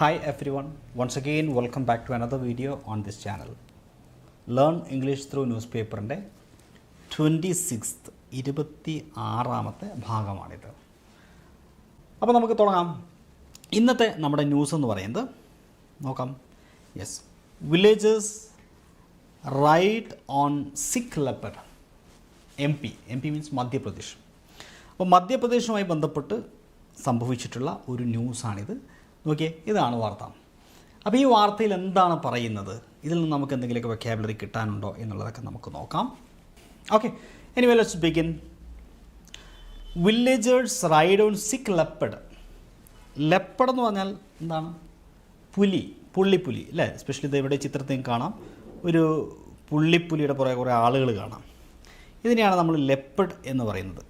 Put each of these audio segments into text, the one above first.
Hi everyone, once again welcome back to another video on this channel. Learn English through newspaper ന്റെ 26th 26ാമത്തെ ഭാഗമാണിത്. അപ്പോൾ നമുക്ക് തുടങ്ങാം. ഇന്നത്തെ നമ്മുടെ ന്യൂസ് എന്ന് പറയുന്നത് നോക്കാം. Yes, villages ride on Sikh ലെപ്പർഡ്. M P means Madhya Pradesh. അപ്പോൾ മധ്യപ്രദേശുമായി ബന്ധപ്പെട്ട് സംഭവിച്ചിട്ടുള്ള ഒരു ന്യൂസാണിത്. നോക്കിയേ, ഇതാണ് വാർത്ത. അപ്പോൾ ഈ വാർത്തയിൽ എന്താണ് പറയുന്നത്, ഇതിൽ നിന്ന് നമുക്ക് എന്തെങ്കിലുമൊക്കെ വൊക്കാബുലറി കിട്ടാനുണ്ടോ എന്നുള്ളതൊക്കെ നമുക്ക് നോക്കാം. Okay, anyway let's begin. Villagers ride on Sikh ലെപ്പർഡ്. ലെപ്പർഡ് എന്ന് പറഞ്ഞാൽ എന്താണ്? പുള്ളിപ്പുലി അല്ലേ? എസ്പെഷ്യലി ഇത് ഇവിടെ ചിത്രത്തിൽ കാണാം, ഒരു പുള്ളിപ്പുലിയുടെ പുറകെ കുറേ ആളുകൾ കാണാം. ഇതിനെയാണ് നമ്മൾ ലെപ്പർഡ് എന്ന് പറയുന്നത്.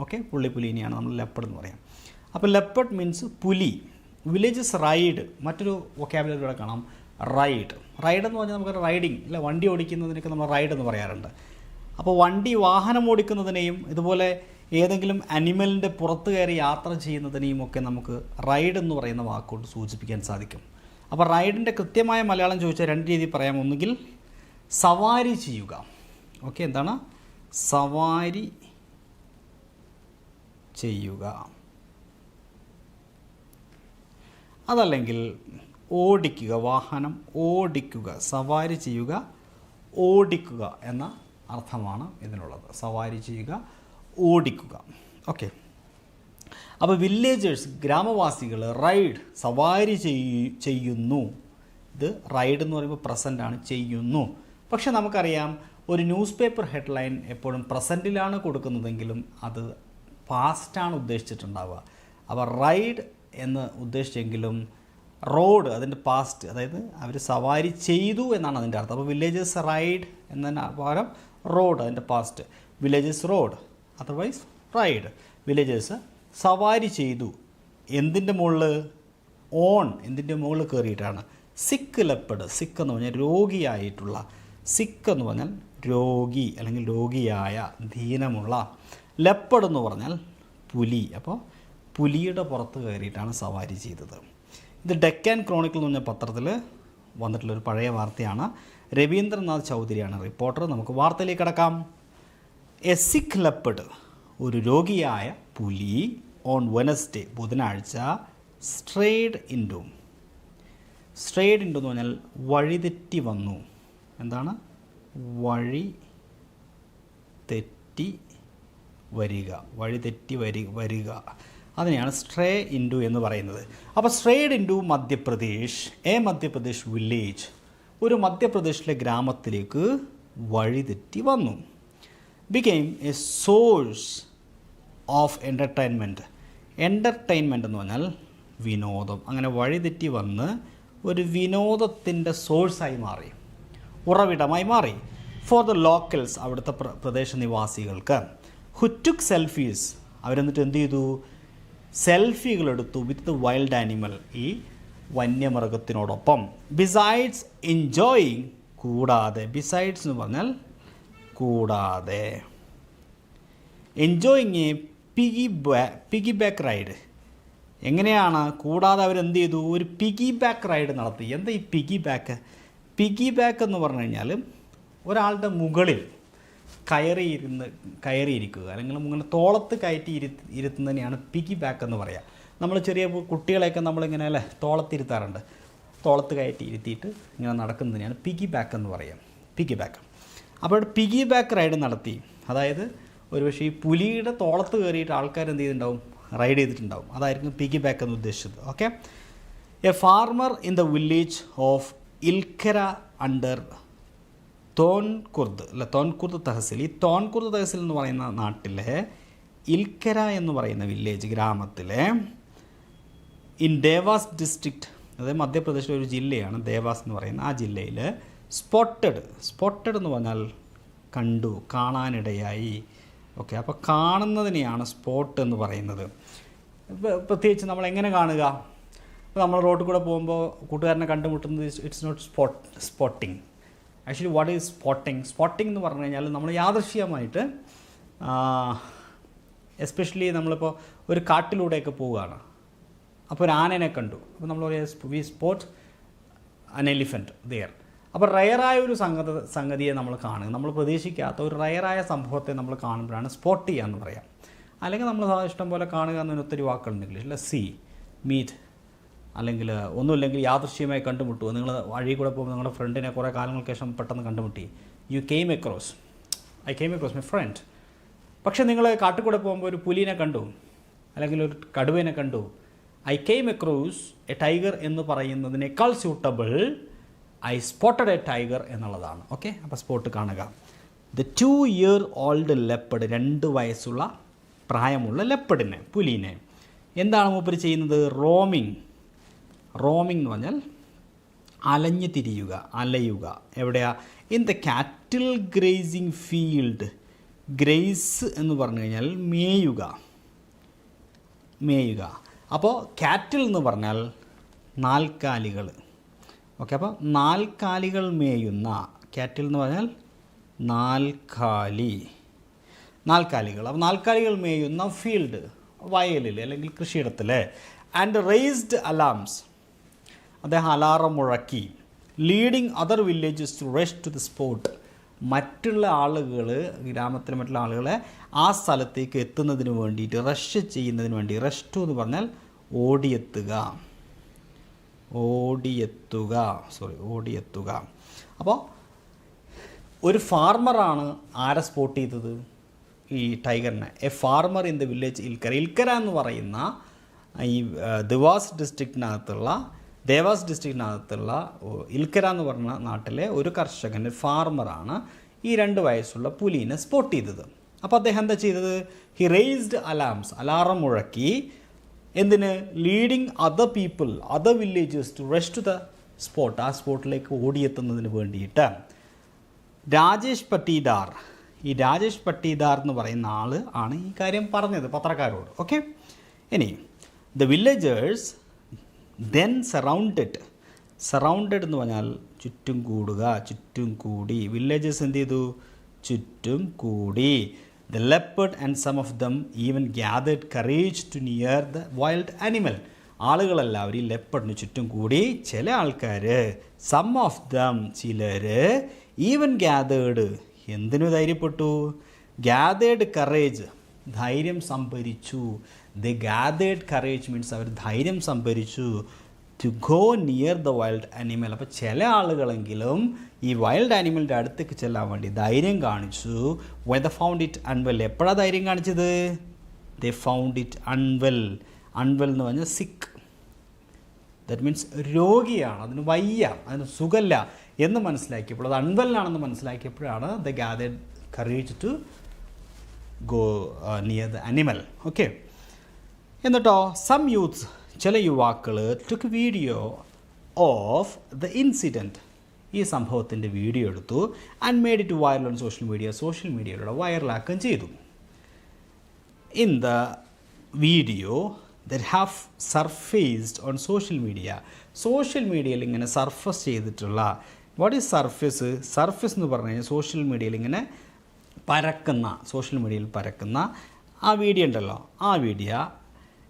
ഓക്കെ, പുള്ളിപ്പുലിനെയാണ് നമ്മൾ ലെപ്പർഡ് എന്ന് പറയാം. അപ്പോൾ ലെപ്പർഡ് മീൻസ് പുലി. വില്ലേജസ് റൈഡ്, മറ്റൊരു വൊക്കാബുലറി ഇവിടെ കാണാം, റൈഡ് എന്ന് പറഞ്ഞാൽ നമുക്ക് റൈഡിങ് അല്ല, വണ്ടി ഓടിക്കുന്നതിനൊക്കെ നമ്മൾ റൈഡ് എന്ന് പറയാറുണ്ട്. അപ്പോൾ വാഹനം ഓടിക്കുന്നതിനെയും ഇതുപോലെ ഏതെങ്കിലും അനിമലിൻ്റെ പുറത്ത് കയറി യാത്ര ചെയ്യുന്നതിനെയും ഒക്കെ നമുക്ക് റൈഡ് എന്ന് പറയുന്ന വാക്കുകൊണ്ട് സൂചിപ്പിക്കാൻ സാധിക്കും. അപ്പോൾ റൈഡിൻ്റെ കൃത്യമായ മലയാളം ചോദിച്ചാൽ രണ്ട് രീതിയിൽ പറയാം. ഒന്നുകിൽ സവാരി ചെയ്യുക. ഓക്കെ, എന്താണ് സവാരി ചെയ്യുക, അതല്ലെങ്കിൽ ഓടിക്കുക, വാഹനം ഓടിക്കുക. സവാരി ചെയ്യുക, ഓടിക്കുക എന്ന അർത്ഥമാണ് ഇതിനുള്ളത്. സവാരി ചെയ്യുക, ഓടിക്കുക. ഓക്കെ, അപ്പോൾ വില്ലേജേഴ്സ്, ഗ്രാമവാസികൾ, റൈഡ് സവാരി ചെയ്യുന്നു. ഇത് റൈഡ് എന്ന് പറയുമ്പോൾ പ്രസൻ്റാണ്, ചെയ്യുന്നു. പക്ഷെ നമുക്കറിയാം, ഒരു ന്യൂസ് പേപ്പർ ഹെഡ്ലൈൻ എപ്പോഴും പ്രസൻറ്റിലാണ് കൊടുക്കുന്നതെങ്കിലും അത് പാസ്റ്റാണ് ഉദ്ദേശിച്ചിട്ടുണ്ടാവുക. അപ്പോൾ റൈഡ് എന്ന് ഉദ്ദേശിച്ചെങ്കിലും റോഡ് അതിൻ്റെ പാസ്റ്റ്, അതായത് അവർ സവാരി ചെയ്തു എന്നാണ് അതിൻ്റെ അർത്ഥം. അപ്പോൾ വില്ലേജസ് റൈഡ് എന്നതിന് പകരം റോഡ് അതിൻ്റെ past. Villages road, otherwise ride. Villages സവാരി ചെയ്തു. എന്തിൻ്റെ മുകളിൽ? ഓൺ, എന്തിൻ്റെ മുകളിൽ കയറിയിട്ടാണ്? സിക്ക് ലെപ്പർഡ്. സിക്ക് എന്ന് പറഞ്ഞാൽ രോഗിയായിട്ടുള്ള, സിക്ക് എന്ന് പറഞ്ഞാൽ രോഗി അല്ലെങ്കിൽ രോഗിയായ, ദീനമുള്ള. ലെപ്പർഡ് എന്ന് പറഞ്ഞാൽ പുലി. അപ്പോൾ പുലിയുടെ പുറത്ത് കയറിയിട്ടാണ് സവാരി ചെയ്തത്. ഇത് ഡെക്കാൻ ക്രോണിക്കിൾ എന്ന് പറഞ്ഞ പത്രത്തിൽ വന്നിട്ടുള്ളൊരു പഴയ വാർത്തയാണ്. രവീന്ദ്രനാഥ് ചൗധരിയാണ് റിപ്പോർട്ടർ. നമുക്ക് വാർത്തയിലേക്ക് കടക്കാം. എ സിക്ക് ലെപ്പർഡ്, ഒരു രോഗിയായ പുലി, ഓൺ വെനസ്ഡേ, ബുധനാഴ്ച, സ്ട്രേഡ് ഇൻഡു എന്ന് പറഞ്ഞാൽ വഴിതെറ്റി വന്നു. എന്താണ്? വഴി തെറ്റി വരിക. അതിനെയാണ് സ്ട്രേ ഇൻഡു എന്ന് പറയുന്നത്. അപ്പോൾ സ്ട്രേഡ് ഇൻഡു മധ്യപ്രദേശ്, മധ്യപ്രദേശ് വില്ലേജ്, ഒരു മധ്യപ്രദേശിലെ ഗ്രാമത്തിലേക്ക് വഴിതെറ്റി വന്നു. Became A source of entertainment എന്ന് പറഞ്ഞാൽ വിനോദം. അങ്ങനെ വഴിതെറ്റി വന്ന് ഒരു വിനോദത്തിൻ്റെ സോഴ്സായി മാറി, ഉറവിടമായി മാറി. ഫോർ ദ ലോക്കൽസ്, അവിടുത്തെ പ്രദേശനിവാസികൾക്ക്. ഹു ടുക്ക് സെൽഫീസ്, അവരെന്നിട്ട് എന്ത് ചെയ്തു? സെൽഫികളെടുത്തു വിത്ത് ദ വൈൽഡ് ആനിമൽ, ഈ വന്യമൃഗത്തിനോടൊപ്പം. ബിസൈഡ്സ് എൻജോയിങ്, കൂടാതെ. ബിസൈഡ്സ് എന്ന് പറഞ്ഞാൽ കൂടാതെ. Enjoying A piggy back ride. എങ്ങനെയാണ്? കൂടാതെ അവരെന്ത് ചെയ്തു? ഒരു പിഗി ബാക്ക് റൈഡ് നടത്തി. എന്താ ഈ പിഗി ബാക്ക് എന്ന് പറഞ്ഞു കഴിഞ്ഞാൽ ഒരാളുടെ മുകളിൽ കയറിയിരിക്കുക, അല്ലെങ്കിൽ ഇങ്ങനെ തോളത്ത് കയറ്റി ഇരുത്തുന്നതിനെയാണ് പിഗി ബാക്ക് എന്ന് പറയുക. നമ്മൾ ചെറിയ കുട്ടികളെയൊക്കെ നമ്മളിങ്ങനെ അല്ലേ തോളത്തിരുത്താറുണ്ട്. തോളത്ത് കയറ്റി ഇരുത്തിയിട്ട് ഇങ്ങനെ നടക്കുന്നതിനെയാണ് പിഗി ബാക്ക് എന്ന് പറയുക. Piggy back. അപ്പോൾ പിഗി ബാക്ക് റൈഡ് നടത്തി. അതായത് ഒരുപക്ഷെ ഈ പുലിയുടെ തോളത്ത് കയറിയിട്ട് ആൾക്കാർ എന്ത് ചെയ്തിട്ടുണ്ടാവും? റൈഡ് ചെയ്തിട്ടുണ്ടാവും. അതായിരിക്കും പിഗി ബാക്ക് എന്ന് ഉദ്ദേശിച്ചത്. Okay. A farmer in the village of Ilkera under Tonk Khurd tehsil. ഈ തോൻകുർദ് തഹസിൽ എന്ന് പറയുന്ന നാട്ടിലെ ഇൽക്കര എന്ന് പറയുന്ന വില്ലേജ്, ഗ്രാമത്തിലെ, ഇൻ ദേവാസ് ഡിസ്ട്രിക്റ്റ്, അതായത് മധ്യപ്രദേശിലെ ഒരു ജില്ലയാണ് ദേവാസ് എന്ന് പറയുന്ന ആ ജില്ലയിൽ, സ്പോട്ടഡ് എന്ന് പറഞ്ഞാൽ കണ്ടു, കാണാനിടയായി. ഓക്കെ, അപ്പോൾ കാണുന്നതിനെയാണ് സ്പോട്ട് എന്ന് പറയുന്നത്. പ്രത്യേകിച്ച് നമ്മൾ എങ്ങനെ കാണുക? ഇപ്പോൾ നമ്മൾ റോഡിൽ കൂടെ പോകുമ്പോൾ കൂട്ടുകാരനെ കണ്ടുമുട്ടുന്നത് it's not spotting. Actually what is spotting എന്ന് പറഞ്ഞു കഴിഞ്ഞാൽ നമ്മൾ യാദൃശ്ചികമായിട്ട്, എസ്പെഷ്യലി നമ്മളിപ്പോൾ ഒരു കാട്ടിലൂടെയൊക്കെ പോവുകയാണ്, അപ്പോൾ ഒരു ആനനെ കണ്ടു. അപ്പോൾ നമ്മൾ പറയുക വി സ്പോട്ട് അൻ എലിഫൻറ്റ് ദെയർ. അപ്പോൾ റയറായ ഒരു സംഗതിയെ നമ്മൾ കാണുക, നമ്മൾ പ്രതീക്ഷിക്കാത്ത ഒരു റയറായ സംഭവത്തെ നമ്മൾ കാണുമ്പോഴാണ് സ്പോട്ട് ചെയ്യുക എന്ന് പറയാം. അല്ലെങ്കിൽ നമ്മൾ ഇഷ്ടം പോലെ കാണുക എന്നതിന് ഒത്തിരി വാക്കുകളുണ്ട് ഇംഗ്ലീഷിൽ. സീ, മീറ്റ്, അല്ലെങ്കിൽ ഒന്നുമില്ലെങ്കിൽ യാദൃശ്യമായി കണ്ടുമുട്ടുക. നിങ്ങൾ വഴി കൂടെ പോകുമ്പോൾ നിങ്ങളുടെ ഫ്രണ്ടിനെ കുറേ കാലങ്ങൾക്ക് ശേഷം പെട്ടെന്ന് കണ്ടുമുട്ടി. You came across, I came across my friend. പക്ഷേ നിങ്ങൾ കാട്ടിൽ കൂടെ പോകുമ്പോൾ ഒരു പുലിനെ കണ്ടു, അല്ലെങ്കിൽ ഒരു കടുവേനെ കണ്ടു. I came across A tiger എന്ന് പറയുന്നതിനേക്കാൾ suitable I spotted A tiger എന്നുള്ളതാണ്. ഓക്കെ, അപ്പോൾ സ്പോട്ട് കാണുക. ദ 2-year-old ലെപ്പഡ്, 2 വയസ്സുള്ള പ്രായമുള്ള ലെപ്പഡിനെ, പുലിനെ എന്താണ് മൂപ്പര് ചെയ്യുന്നത്? റോമിങ് എന്ന് പറഞ്ഞാൽ അലഞ്ഞു തിരിയുക, അലയുക. എവിടെയാ? ഇൻ ദ കാറ്റിൽ ഗ്രേസിങ് ഫീൽഡ്. ഗ്രേസ് എന്ന് പറഞ്ഞു കഴിഞ്ഞാൽ മേയുക. അപ്പോൾ കാറ്റിൽ എന്ന് പറഞ്ഞാൽ നാൽക്കാലികൾ. ഓക്കെ, അപ്പോൾ നാൽക്കാലികൾ മേയുന്ന, കാറ്റിൽ എന്ന് പറഞ്ഞാൽ നാൽക്കാലികൾ. അപ്പോൾ നാൽക്കാലികൾ മേയുന്ന ഫീൽഡ്, വയലിൽ അല്ലെങ്കിൽ കൃഷിയിടത്തിൽ. ആൻഡ് റേസ്ഡ് അലാംസ്, അദ്ദേഹം അലാറം മുഴക്കി. Leading other villages to rush to the spot, മറ്റുള്ള ആളുകൾ, ഗ്രാമത്തിലെ മറ്റുള്ള ആളുകളെ ആ സ്ഥലത്തേക്ക് എത്തുന്നതിന് വേണ്ടിയിട്ട്, റഷ് ചെയ്യുന്നതിന് വേണ്ടി. റഷ് ടു എന്ന് പറഞ്ഞാൽ ഓടിയെത്തുക. അപ്പോൾ ഒരു ഫാർമറാണ് ആരെ സ്പോട്ട് ചെയ്തത്? ഈ ടൈഗറിനെ. A farmer in the village Ilkera. Ilkera എന്ന് പറയുന്ന ഈ ദേവാസ് ഡിസ്ട്രിക്റ്റിനകത്തുള്ള ഇൽക്കര എന്ന് പറഞ്ഞ നാട്ടിലെ ഒരു കർഷകൻ, ഫാർമറാണ് ഈ 2 വയസ്സുള്ള പുലിനെ സ്പോട്ട് ചെയ്തത്. അപ്പോൾ അദ്ദേഹം എന്താ ചെയ്തത്? ഹി റേസ്ഡ് അലാംസ്, അലാറം മുഴക്കി. എന്തിന്? Leading other villages to rush to the spot, ആ സ്പോട്ടിലേക്ക് ഓടിയെത്തുന്നതിന് വേണ്ടിയിട്ട്. രാജേഷ് പട്ടീദാർ, ഈ രാജേഷ് പട്ടീദാർ എന്ന് പറയുന്ന ആൾ ആണ് ഈ കാര്യം പറഞ്ഞത് പത്രക്കാരോട്. ഓക്കെ, ഇനി ദ വില്ലേജേഴ്സ് ദെൻ സറൗണ്ടഡ് എന്ന് പറഞ്ഞാൽ ചുറ്റും കൂടുക, ചുറ്റും കൂടി. വില്ലേജേഴ്സ് എന്ത് ചെയ്തു? ചുറ്റും കൂടി. The leopard and some of them even gathered courage to near the wild animal. ആളുകളെല്ലാവരും ഈ ലെപ്പർഡിന് ചുറ്റും കൂടി. ചില ആൾക്കാർ, സം ഓഫ് ദം, ചിലർ, ഈവൻ ഗ്യാതേർഡ്, എന്തിനു ധൈര്യപ്പെട്ടു? ഗ്യാതേർഡ് കറേജ്, ധൈര്യം സംഭരിച്ചു. ദ ഗ്യാതേർഡ് കറേജ് മീൻസ് അവർ ധൈര്യം സംഭരിച്ചു. To go near the wild animal. അപ്പോൾ ചില ആളുകളെങ്കിലും ഈ വൈൽഡ് ആനിമലിൻ്റെ അടുത്തേക്ക് ചെല്ലാൻ വേണ്ടി ധൈര്യം കാണിച്ചു. When the found it unwell. എപ്പോഴാണ് ധൈര്യം കാണിച്ചത്? The found it unwell. Unwell എന്ന് പറഞ്ഞാൽ സിക്ക്, ദാറ്റ് മീൻസ് രോഗിയാണ്, അതിന് വയ്യ, അതിന് സുഖമില്ല എന്ന് മനസ്സിലാക്കിയപ്പോൾ, അത് അൺവെല്ലാണെന്ന് മനസ്സിലാക്കിയപ്പോഴാണ് the gathered courage to go near the animal. Okay, എന്നിട്ടോ സം യൂത്ത്സ്, ചില യുവാക്കൾ took video of the incident, ഈ സംഭവത്തിൻ്റെ വീഡിയോ എടുത്തു. And made it viral on social മീഡിയയിലൂടെ വൈറലാക്കുകയും ചെയ്തു. In the video that have surfaced on social മീഡിയയിൽ ഇങ്ങനെ സർഫസ് ചെയ്തിട്ടുള്ള, വാട്ട് ഈസ് സർഫസ് എന്ന് പറഞ്ഞു കഴിഞ്ഞാൽ സോഷ്യൽ മീഡിയയിൽ പരക്കുന്ന ആ വീഡിയോ ഉണ്ടല്ലോ, ആ video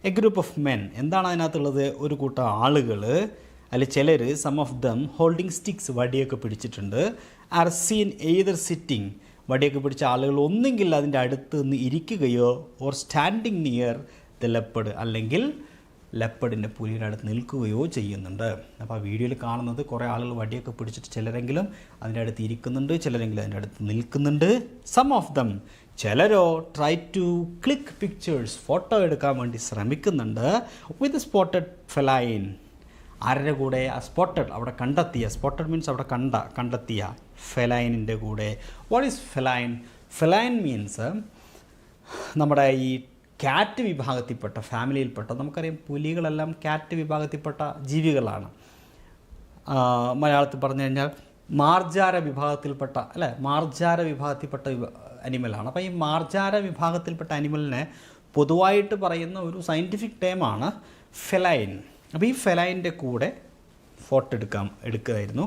a group of men, എന്താണ് അതിനകത്തുള്ളത്? ഒരു കൂട്ടം ആളുകൾ, അതിൽ ചിലർ, some of them holding sticks, വടിയൊക്കെ പിടിച്ചിട്ടുണ്ട്. ആർ സീൻ എയ്തർ സിറ്റിംഗ്, വടിയൊക്കെ പിടിച്ച ആളുകൾ ഒന്നെങ്കിൽ അതിൻ്റെ അടുത്ത് നിന്ന് ഇരിക്കുകയോ, or standing near the leopard, അല്ലെങ്കിൽ ലെപ്പഡിൻ്റെ പുലിയുടെ അടുത്ത് നിൽക്കുകയോ ചെയ്യുന്നുണ്ട്. അപ്പോൾ ആ വീഡിയോയിൽ കാണുന്നത് കുറേ ആളുകൾ വടിയൊക്കെ പിടിച്ചിട്ട് ചിലരെങ്കിലും അതിൻ്റെ അടുത്ത് ഇരിക്കുന്നുണ്ട്, ചിലരെങ്കിലും അതിൻ്റെ അടുത്ത് നിൽക്കുന്നുണ്ട്. സം ഓഫ് ദം, ചിലരോ try to click pictures, photo എടുക്കാൻ വേണ്ടി ശ്രമിക്കുന്നുണ്ട്. വിത്ത് സ്പോട്ടഡ് ഫെലൈൻ, ആരുടെ കൂടെ? ആ സ്പോട്ടഡ്, അവിടെ കണ്ടെത്തിയ, സ്പോട്ടഡ് മീൻസ് അവിടെ കണ്ടെത്തിയ ഫെലൈനിൻ്റെ കൂടെ. What is feline? Feline means നമ്മുടെ ഈ കാറ്റ് വിഭാഗത്തിൽപ്പെട്ട, ഫാമിലിയിൽപ്പെട്ട, നമുക്കറിയാം പുലികളെല്ലാം കാറ്റ് വിഭാഗത്തിൽപ്പെട്ട ജീവികളാണ്. മലയാളത്തിൽ പറഞ്ഞു കഴിഞ്ഞാൽ മാർജാര വിഭാഗത്തിൽപ്പെട്ട അനിമലാണ്. അപ്പോൾ ഈ മാർജാര വിഭാഗത്തിൽപ്പെട്ട അനിമലിനെ പൊതുവായിട്ട് പറയുന്ന ഒരു സയൻറ്റിഫിക് ടേമാണ് ഫെലൈൻ. അപ്പോൾ ഈ ഫെലൈൻ്റെ കൂടെ ഫോട്ടോ എടുക്കുകയായിരുന്നു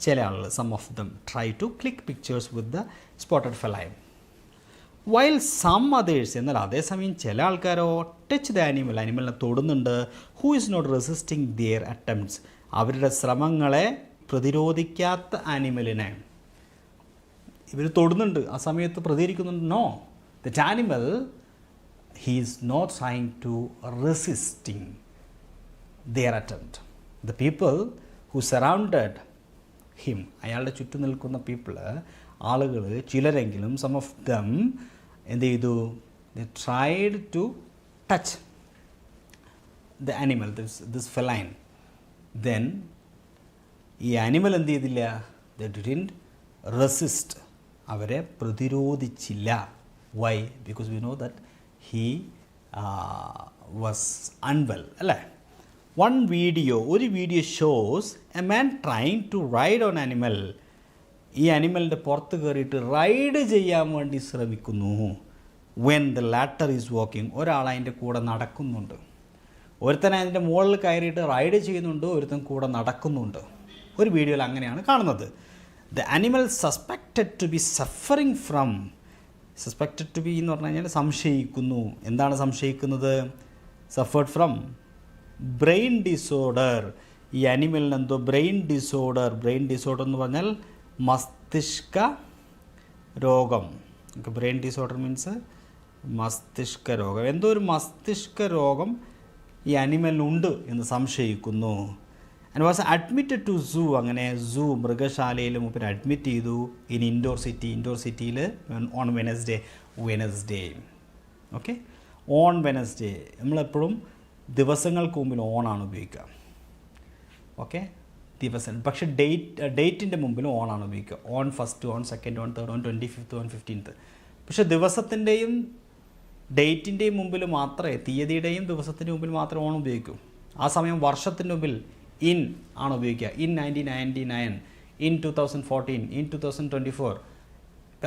ചില ആളുകൾ. Some of them try to click pictures with the spotted feline. While some others, എന്നാൽ അതേസമയം ചില ആൾക്കാരോ ടച്ച് ദ ആനിമൽ, ആനിമലിനെ തൊടുന്നുണ്ട്. Who is not resisting their attempts, അവരുടെ ശ്രമങ്ങളെ പ്രതിരോധിക്കാത്ത ആനിമലിനെ ഇവർ തൊടുന്നുണ്ട്, ആ സമയത്ത് പ്രതികരിക്കുന്നുണ്ട്. No, that animal he is not trying to resisting their attempt. The people who surrounded him, അയാളുടെ ചുറ്റും നിൽക്കുന്ന ആളുകൾ ചിലരെങ്കിലും, സം ഓഫ് ദം എന്ത് ചെയ്തു, they tried to touch the animal, this feline. Then ഈ ആനിമൽ എന്ത് ചെയ്തില്ല, ദേ ഡിഡ്ന്റ് റെസിസ്റ്റ്, അവരെ പ്രതിരോധിച്ചില്ല. Why? Because we know that he was unwell, അല്ലേ? ഒരു video shows a man trying to ride on animal, ഈ ആനിമലിൻ്റെ പുറത്ത് കയറിയിട്ട് റൈഡ് ചെയ്യാൻ വേണ്ടി ശ്രമിക്കുന്നു. When the latter is walking, ഒരാൾ അതിൻ്റെ കൂടെ നടക്കുന്നുണ്ട്. ഒരുത്തൻ അതിൻ്റെ മുകളിൽ കയറിയിട്ട് റൈഡ് ചെയ്യുന്നുണ്ട്, ഒരുത്തൻ കൂടെ നടക്കുന്നുണ്ട്. ഒരു വീഡിയോയിൽ അങ്ങനെയാണ് കാണുന്നത്. The animal suspected to be suffering from, suspected to be എന്ന് പറഞ്ഞു കഴിഞ്ഞാൽ സംശയിക്കുന്നു. എന്താണ് സംശയിക്കുന്നത്? Suffered from brain disorder. ഈ ആനിമലിന് എന്തോ ബ്രെയിൻ ഡിസോർഡർ എന്ന് പറഞ്ഞാൽ മസ്തിഷ്ക രോഗം. ബ്രെയിൻ ഡിസോർഡർ മീൻസ് മസ്തിഷ്ക രോഗം. എന്തോ ഒരു മസ്തിഷ്ക രോഗം ഈ ആനിമലിനുണ്ട് എന്ന് സംശയിക്കുന്നു. ആൻഡ് വാസ് അഡ്മിറ്റഡ് ടു സൂ, അങ്ങനെ മൃഗശാലയിൽ മൂപ്പര് അഡ്മിറ്റ് ചെയ്തു. ഇൻ ഇൻഡോർ സിറ്റിയിൽ on Wednesday. Okay, on Wednesday. നമ്മളെപ്പോഴും ദിവസങ്ങൾക്ക് മുമ്പിൽ ഓണാണ് ഉപയോഗിക്കുക. ഓക്കെ, ദിവസം. പക്ഷേ ഡേറ്റിൻ്റെ മുമ്പിൽ ഓണാണ് ഉപയോഗിക്കുക. On first, on second, on third, on 25th, on 15th. പക്ഷേ ദിവസത്തിൻ്റെയും ഡേറ്റിൻ്റെയും മുമ്പിൽ മാത്രമേ, തീയതിയുടെയും ദിവസത്തിൻ്റെ മുമ്പിൽ മാത്രമേ ഓൺ ഉപയോഗിക്കൂ. ആ സമയം വർഷത്തിൻ്റെ മുമ്പിൽ ഇൻ ആണ് ഉപയോഗിക്കുക. In 1999, in 2014, in 2024.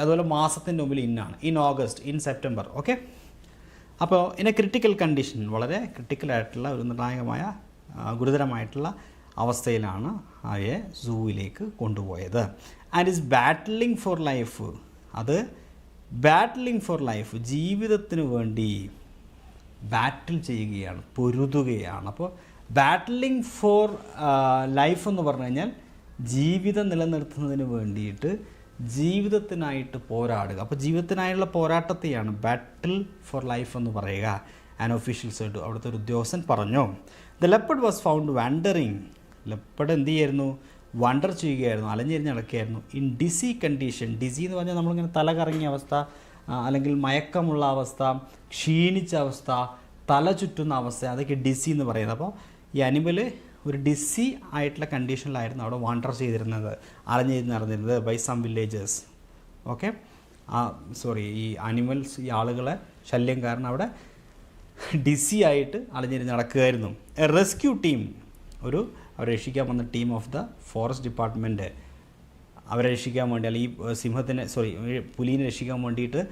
അതുപോലെ മാസത്തിൻ്റെ മുമ്പിൽ ഇന്നാണ്. In August, in September. Okay, അപ്പോൾ ഇൻ എ ക്രിട്ടിക്കൽ കണ്ടീഷൻ, വളരെ ക്രിട്ടിക്കലായിട്ടുള്ള ഒരു നിർണായകമായ ഗുരുതരമായിട്ടുള്ള അവസ്ഥയിലാണ് അവയെ സൂവിലേക്ക് കൊണ്ടുപോയത്. And is battling four life, അത് ബാറ്റിലിംഗ് ഫോർ ലൈഫ്, ജീവിതത്തിന് വേണ്ടി ബാറ്റിൽ ചെയ്യുകയാണ്, പൊരുതുകയാണ്. അപ്പോൾ ബാറ്റിലിംഗ് ഫോർ ലൈഫ് എന്ന് പറഞ്ഞു കഴിഞ്ഞാൽ ജീവിതം നിലനിർത്തുന്നതിന് വേണ്ടിയിട്ട് ജീവിതത്തിനായിട്ട് പോരാടുക. അപ്പോൾ ജീവിതത്തിനായുള്ള പോരാട്ടത്തെയാണ് ബാറ്റിൽ ഫോർ ലൈഫ് എന്ന് പറയുക. ആൻഡ് ഒഫീഷ്യൽസ് ആയിട്ട് അവിടുത്തെ ഒരു ഉദ്യോഗസ്ഥൻ പറഞ്ഞു. The leopard was found wandering, ലെപ്പർഡ് എന്ത് ചെയ്യായിരുന്നു, വണ്ടർ ചെയ്യുകയായിരുന്നു, അലഞ്ഞിരിഞ്ഞ് നടക്കുകയായിരുന്നു. ഇൻ ഡിസി കണ്ടീഷൻ, ഡിസി എന്ന് പറഞ്ഞാൽ നമ്മളിങ്ങനെ തല കറങ്ങിയ അവസ്ഥ, അല്ലെങ്കിൽ മയക്കമുള്ള അവസ്ഥ, ക്ഷീണിച്ച അവസ്ഥ, തല ചുറ്റുന്ന അവസ്ഥ, അതൊക്കെ ഡിസി എന്ന് പറയുന്നത്. അപ്പോൾ ഈ അനിമൽ ഒരു ഡിസി ആയിട്ടുള്ള കണ്ടീഷനിലായിരുന്നു അവിടെ വാണ്ടർ ചെയ്തിരുന്നത്, അലഞ്ഞിരിഞ്ഞ് നടന്നിരുന്നത് ബൈ സം വില്ലേജേഴ്സ്. ഓക്കെ, ഈ ആനിമൽസ്, ഈ ആളുകളെ ശല്യം കാരണം അവിടെ ഡിസി ആയിട്ട് അലഞ്ഞിരിഞ്ഞ് നടക്കുകയായിരുന്നു. എ റെസ്ക്യൂ ടീം, അവരെ രക്ഷിക്കാൻ വന്ന team of the forest department, അവരെ രക്ഷിക്കാൻ വേണ്ടി, അല്ലെങ്കിൽ പുലീനെ രക്ഷിക്കാൻ വേണ്ടിയിട്ട്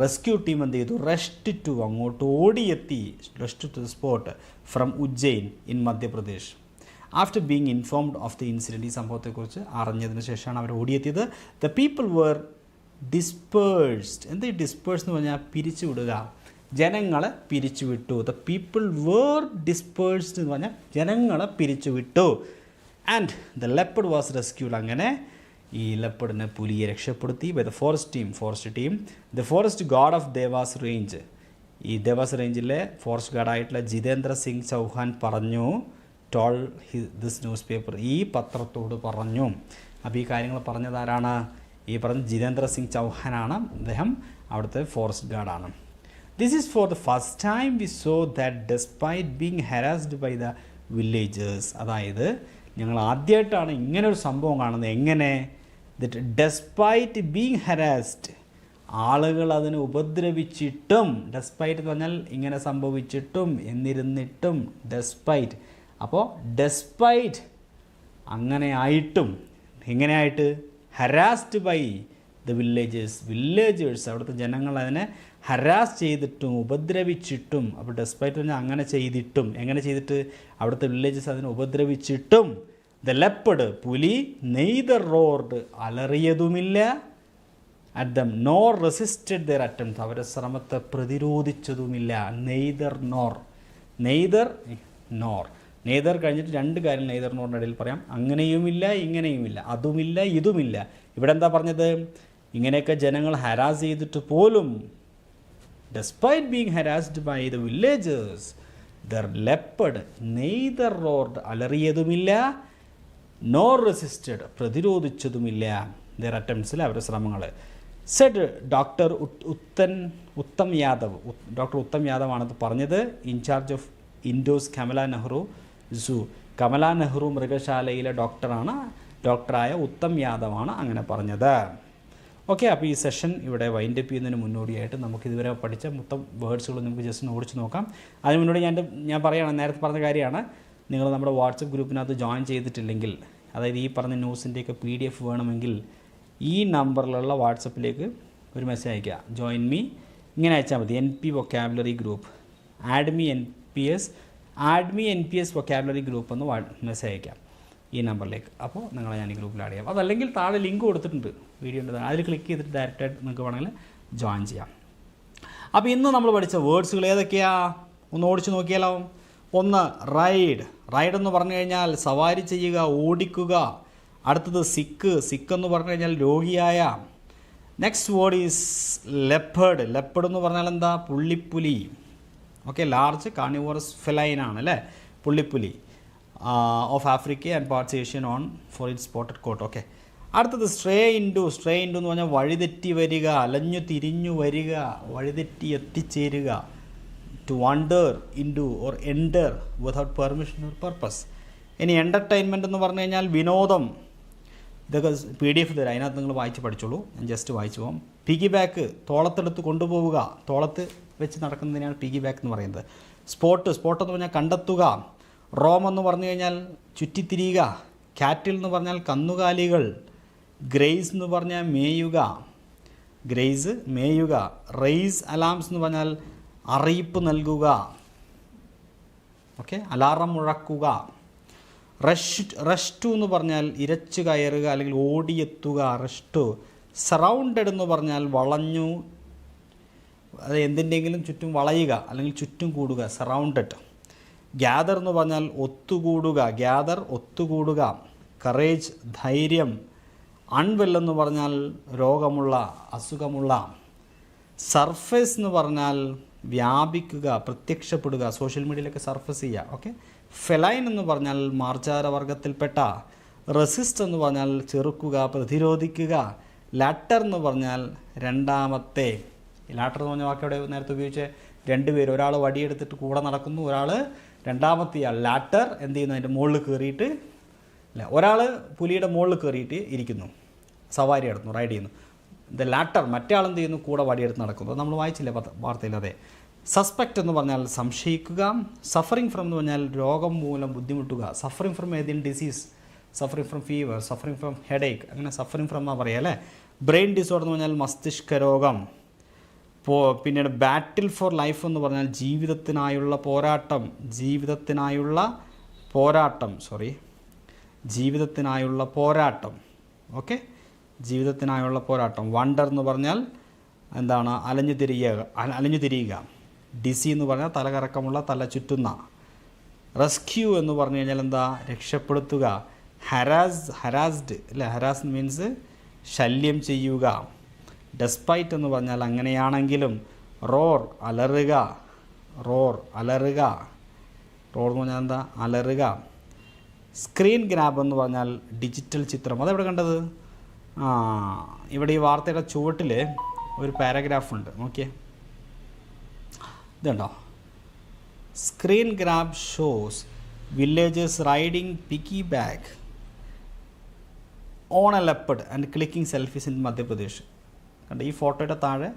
റെസ്ക്യൂ ടീം എന്ത് ചെയ്തു, അങ്ങോട്ട് ഓടിയെത്തി, rushed to the spot from Ujjain in Madhya Pradesh. After being informed of the incident, ഈ സംഭവത്തെക്കുറിച്ച് അറിഞ്ഞതിന് ശേഷമാണ് അവർ ഓടിയെത്തിയത്. The people were dispersed. എന്ത് ഡിസ്പേഴ്സ് എന്ന് പറഞ്ഞാൽ പിരിച്ചുവിടുക, ജനങ്ങളെ പിരിച്ചുവിട്ടു. ദ പീപ്പിൾ വേർ ഡിസ്പേഴ്സ്ഡ് എന്ന് പറഞ്ഞാൽ ജനങ്ങളെ പിരിച്ചുവിട്ടു. And the leopard was rescued, അങ്ങനെ ഈ ലെപ്പർഡിനെ പുലിയെ രക്ഷപ്പെടുത്തി. By the forest team. The forest guard of Dewas range, ഈ ദേവാസ് റേഞ്ചിലെ ഫോറസ്റ്റ് ഗാർഡായിട്ടുള്ള ജിതേന്ദ്ര സിംഗ് ചൗഹാൻ പറഞ്ഞു, ടോൾ ദിസ് ന്യൂസ് പേപ്പർ, ഈ പത്രത്തോട് പറഞ്ഞു. അപ്പോൾ ഈ കാര്യങ്ങൾ പറഞ്ഞതാരാണ്? ഈ പറഞ്ഞ ജിതേന്ദ്ര സിംഗ് ചൗഹാനാണ്. അദ്ദേഹം അവിടുത്തെ forest ഗാർഡാണ്. This is for the first time we saw that despite being harassed by the villagers, അതായത് ഞങ്ങൾ ആദ്യമായിട്ടാണ് ഇങ്ങനെ ഒരു സംഭവം കാണുന്നത്. എങ്ങനെ? that despite being harassed, ആളുകൾ അതിനെ ഉപദ്രവിച്ചിട്ടും, ഡെസ്പൈറ്റ് എന്ന് പറഞ്ഞാൽ ഇങ്ങനെ സംഭവിച്ചിട്ടും, എന്നിരുന്നിട്ടും, ഡെസ്പൈറ്റ്. അപ്പോൾ ഡെസ്പൈറ്റ് അങ്ങനെ ആയിട്ടും, എങ്ങനെയായിട്ട്? ഹരാസ്ഡ് ബൈ ദ വില്ലേജേഴ്സ്, അവിടുത്തെ ജനങ്ങൾ അതിനെ ഹരാസ് ചെയ്തിട്ടും ഉപദ്രവിച്ചിട്ടും. അപ്പോൾ ഡെസ്പൈറ്റ് പറഞ്ഞാൽ അങ്ങനെ ചെയ്തിട്ടും, എങ്ങനെ ചെയ്തിട്ട്? അവിടുത്തെ വില്ലേജസ് അതിനെ ഉപദ്രവിച്ചിട്ടും. ദ ലെപ്പർഡ്, പുലി, നെയ്തർ റോർഡ്, അലറിയതുമില്ല, at them nor resisted their attempt, അവരുടെ ശ്രമത്തെ പ്രതിരോധിച്ചതുമില്ല. Neither nor, neither nor, neither കഴിഞ്ഞിട്ട് രണ്ട് കാര്യം നെയ്തർ നോറിൻ്റെ ഇടയിൽ പറയാം. അങ്ങനെയുമില്ല ഇങ്ങനെയുമില്ല, അതുമില്ല ഇതുമില്ല. ഇവിടെ എന്താ പറഞ്ഞത്? ഇങ്ങനെയൊക്കെ ജനങ്ങൾ ഹരാസ് ചെയ്തിട്ട് പോലും despite being harassed by the villagers, their leopard neither roared, അലറിയതുമില്ല, nor resisted, പ്രതിരോധിച്ചതുമില്ല, their attempts, അവരുടെ ശ്രമങ്ങൾ. said doctor Uttam Yadav, doctor Uttam Yadav ആണത് പറഞ്ഞത്, in charge of Indore's Kamala Nehru zoo, Kamala Nehru മൃഗശാലയിലെ ഡോക്ടറായ ഉത്തം യാദവാണ് അങ്ങനെ പറഞ്ഞത്. ഓക്കെ, അപ്പോൾ ഈ സെഷൻ ഇവിടെ വൈൻഡപ്പ് ചെയ്യുന്നതിന് മുന്നോടിയായിട്ട് നമുക്ക് ഇതുവരെ പഠിച്ച മൊത്തം വേർഡ്സുകൾ നമുക്ക് ജസ്റ്റ് ഓടിച്ച് നോക്കാം. അതിന് മുന്നോടി ഞാൻ പറയുകയാണ്, നേരത്തെ പറഞ്ഞ കാര്യമാണ്, നിങ്ങൾ നമ്മുടെ വാട്സപ്പ് ഗ്രൂപ്പിനകത്ത് ജോയിൻ ചെയ്തിട്ടില്ലെങ്കിൽ, അതായത് ഈ പറഞ്ഞ ന്യൂസിൻ്റെയൊക്കെ PDF വേണമെങ്കിൽ ഈ നമ്പറിലുള്ള വാട്സപ്പിലേക്ക് ഒരു മെസ്സേജ് അയയ്ക്കുക, ജോയിൻ മീ, ഇങ്ങനെ അയച്ചാൽ മതി. NP vocabulary group, add me NPS vocabulary group എന്ന് മെസ്സേജ് അയക്കാം ഈ നമ്പറിലേക്ക്. അപ്പോൾ നിങ്ങളെ ഞാൻ ഈ ഗ്രൂപ്പിൽ ആഡ് ചെയ്യാം. അതല്ലെങ്കിൽ താഴെ ലിങ്ക് കൊടുത്തിട്ടുണ്ട് വീഡിയോൻ്റെ, അതിൽ ക്ലിക്ക് ചെയ്തിട്ട് ഡയറക്റ്റായിട്ട് നിങ്ങൾക്ക് വേണമെങ്കിൽ ജോയിൻ ചെയ്യാം. അപ്പോൾ ഇന്ന് നമ്മൾ പഠിച്ച വേർഡ്സുകൾ ഏതൊക്കെയാണ് ഒന്ന് ഓടിച്ച് നോക്കിയാലോ. ഒന്ന് റൈഡ്, റൈഡ് എന്ന് പറഞ്ഞു കഴിഞ്ഞാൽ സവാരി ചെയ്യുക, ഓടിക്കുക. അടുത്തത് സിക്ക്, സിക്ക് എന്ന് പറഞ്ഞു കഴിഞ്ഞാൽ രോഗിയായ. Next word is leopard, leopard എന്ന് പറഞ്ഞാൽ എന്താ? പുള്ളിപ്പുലി. ഓക്കെ, ലാർജ് കാർണിവോറസ് ഫെലൈനാണ് അല്ലേ പുള്ളിപ്പുലി. Of Africa and parts Asian on for it spotted coat. Okay, അടുത്തത് സ്ട്രേ ഇൻഡു, സ്ട്രേ ഇൻഡു എന്ന് പറഞ്ഞാൽ വഴിതെറ്റി വരിക, അലഞ്ഞു തിരിഞ്ഞു വരിക, വഴിതെറ്റി എത്തിച്ചേരുക. To wander into or enter without permission or purpose. ഇനി എൻ്റർടൈൻമെൻറ്റ് എന്ന് പറഞ്ഞു കഴിഞ്ഞാൽ വിനോദം. ഇതൊക്കെ PDF തരാം, അതിനകത്ത് നിങ്ങൾ വായിച്ച് പഠിച്ചോളൂ, ഞാൻ ജസ്റ്റ് വായിച്ചു പോകാം. പിഗി ബാക്ക്, തോളത്തെടുത്ത് കൊണ്ടുപോവുക, തോളത്ത് വെച്ച് നടക്കുന്നതിനാണ് പിഗി ബാക്ക് എന്ന് പറയുന്നത്. സ്പോട്ട്, സ്പോട്ട് എന്ന് പറഞ്ഞാൽ കണ്ടെത്തുക. റോം എന്ന് പറഞ്ഞു കഴിഞ്ഞാൽ ചുറ്റിത്തിരിയുക. കാറ്റിൽ എന്ന് പറഞ്ഞാൽ കന്നുകാലികൾ. ഗ്രേസ് എന്ന് പറഞ്ഞാൽ മേയുക, ഗ്രേസ് മേയുക. റെയ്സ് അലാംസ് എന്ന് പറഞ്ഞാൽ അറിയിപ്പ് നൽകുക. ഓക്കെ, അലാറം മുഴക്കുക. റഷ് ടു എന്ന് പറഞ്ഞാൽ ഇരച്ചു കയറുക അല്ലെങ്കിൽ ഓടിയെത്തുക, റഷ് ടു. സറൗണ്ടഡ് എന്ന് പറഞ്ഞാൽ വളഞ്ഞു, അത് എന്തിൻ്റെങ്കിലും ചുറ്റും വളയുക അല്ലെങ്കിൽ ചുറ്റും കൂടുക, സറൗണ്ടഡ്. ഗ്യാദർ എന്ന് പറഞ്ഞാൽ ഒത്തുകൂടുക, ഗ്യാദർ ഒത്തുകൂടുക. കറേജ് ധൈര്യം. അൺവെൽ എന്ന് പറഞ്ഞാൽ രോഗമുള്ള, അസുഖമുള്ള. സർഫേസ് എന്ന് പറഞ്ഞാൽ വ്യാപിക്കുക, പ്രത്യക്ഷപ്പെടുക, സോഷ്യൽ മീഡിയയിലൊക്കെ സർഫസ് ചെയ്യുക. ഓക്കെ, ഫെലൈൻ എന്ന് പറഞ്ഞാൽ മാർജാരവർഗത്തിൽപ്പെട്ട. റെസിസ്റ്റ് എന്ന് പറഞ്ഞാൽ ചെറുക്കുക, പ്രതിരോധിക്കുക. ലാറ്റർ എന്ന് പറഞ്ഞാൽ രണ്ടാമത്തെ. ലാറ്റർ എന്ന് പറഞ്ഞ വാക്കവിടെ നേരത്തെ ഉപയോഗിച്ച് രണ്ടുപേര്, ഒരാൾ വടിയെടുത്തിട്ട് കൂടെ നടക്കുന്നു, ഒരാൾ രണ്ടാമത്തെയാൾ ലാറ്റർ എന്ത് ചെയ്യുന്നു, അതിൻ്റെ മുകളിൽ കയറിയിട്ട് അല്ല, ഒരാൾ പുലിയുടെ മുകളിൽ കയറിയിട്ട് ഇരിക്കുന്നു, സവാരി നടത്തുന്നു, റൈഡ് ചെയ്യുന്നു. ദ ലാറ്റർ മറ്റേ ആൾ എന്ത് ചെയ്യുന്നു, കൂടെ വടിയെടുത്ത് നടക്കുന്നു. അത് നമ്മൾ വായിച്ചില്ലേ വാർത്തയിൽ. അതെ. സസ്പെക്റ്റ് എന്ന് പറഞ്ഞാൽ സംശയിക്കുക. സഫറിങ് ഫ്രം എന്ന് പറഞ്ഞാൽ രോഗം മൂലം ബുദ്ധിമുട്ടുക. സഫറിങ് ഫ്രം ഏതെങ്കിലും disease, suffering from fever, suffering from headache, അങ്ങനെ സഫറിങ് ഫ്രം എന്നാണ് പറയുക അല്ലേ. ബ്രെയിൻ ഡിസോർഡർ എന്ന് പറഞ്ഞാൽ മസ്തിഷ്ക രോഗം. പിന്നീട് ബാറ്റിൽ ഫോർ ലൈഫ് എന്ന് പറഞ്ഞാൽ ജീവിതത്തിനായുള്ള പോരാട്ടം, ജീവിതത്തിനായുള്ള പോരാട്ടം. ഓക്കെ, ജീവിതത്തിനായുള്ള പോരാട്ടം. വണ്ടർ എന്ന് പറഞ്ഞാൽ എന്താണ്? അലഞ്ഞു തിരിയുക. ഡിസി എന്ന് പറഞ്ഞാൽ തലകറക്കമുള്ള, തല ചുറ്റുന്ന. റെസ്ക്യൂ എന്ന് പറഞ്ഞു കഴിഞ്ഞാൽ എന്താ? രക്ഷപ്പെടുത്തുക. ഹരാസ്ഡ് അല്ലേ, ഹരാസ് മീൻസ് ശല്യം ചെയ്യുക. ഡെസ്പൈറ്റ് എന്ന് പറഞ്ഞാൽ അങ്ങനെയാണെങ്കിലും. റോർ അലറുക, റോർ എന്ന് പറഞ്ഞാൽ എന്താ? അലറുക. സ്ക്രീൻ ഗ്രാബ് എന്ന് പറഞ്ഞാൽ ഡിജിറ്റൽ ചിത്രം. അതെവിടെ കണ്ടത്? ഇവിടെ ഈ വാർത്തയുടെ ചുവട്ടിൽ ഒരു പാരഗ്രാഫ് ഉണ്ട്, നോക്കിയേ, ഇതുണ്ടോ? Screen grab shows villagers riding piggy back on a leopard and clicking selfies in Madhya Pradesh. കണ്ട ഈ ഫോട്ടോയുടെ താഴെ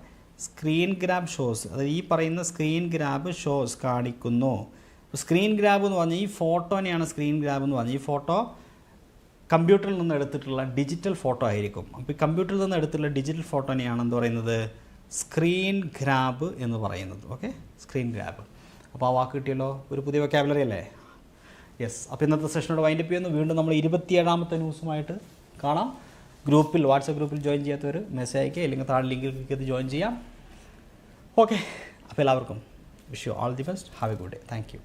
സ്ക്രീൻ ഗ്രാബ് ഷോസ്, അതായത് ഈ പറയുന്ന സ്ക്രീൻ ഗ്രാബ് ഷോസ് കാണിക്കുന്നു. സ്ക്രീൻ ഗ്രാബ് എന്ന് പറഞ്ഞാൽ ഈ ഫോട്ടോനെയാണ് സ്ക്രീൻ ഗ്രാബ് എന്ന് പറഞ്ഞാൽ. ഈ ഫോട്ടോ കമ്പ്യൂട്ടറിൽ നിന്ന് എടുത്തിട്ടുള്ള ഡിജിറ്റൽ ഫോട്ടോ ആയിരിക്കും. അപ്പോൾ ഈ കമ്പ്യൂട്ടറിൽ നിന്ന് എടുത്തിട്ടുള്ള ഡിജിറ്റൽ ഫോട്ടോനെയാണ് എന്ത് പറയുന്നത്? സ്ക്രീൻ ഗ്രാബ് എന്ന് പറയുന്നത്. Okay, screen grab. അപ്പോൾ ആ വാക്ക് കിട്ടിയല്ലോ, ഒരു പുതിയ വൊക്കാബുലറി അല്ലേ? യെസ്. അപ്പോൾ ഇന്നത്തെ സെഷനോട് വൈൻഡപ്പ് ചെയ്യുന്നു. വീണ്ടും നമ്മൾ 27ാമത്തെ ന്യൂസുമായിട്ട് കാണാം. വാട്സപ്പ് ഗ്രൂപ്പിൽ ജോയിൻ ചെയ്യാത്തവർ മെസ്സേജ് അയക്കുക, അല്ലെങ്കിൽ താഴെ ലിങ്കിൽ ക്ലിക്ക് ചെയ്ത് ജോയിൻ ചെയ്യാം. ഓക്കെ, അപ്പോൾ എല്ലാവർക്കും wish you all the best. Have A good day. Thank you.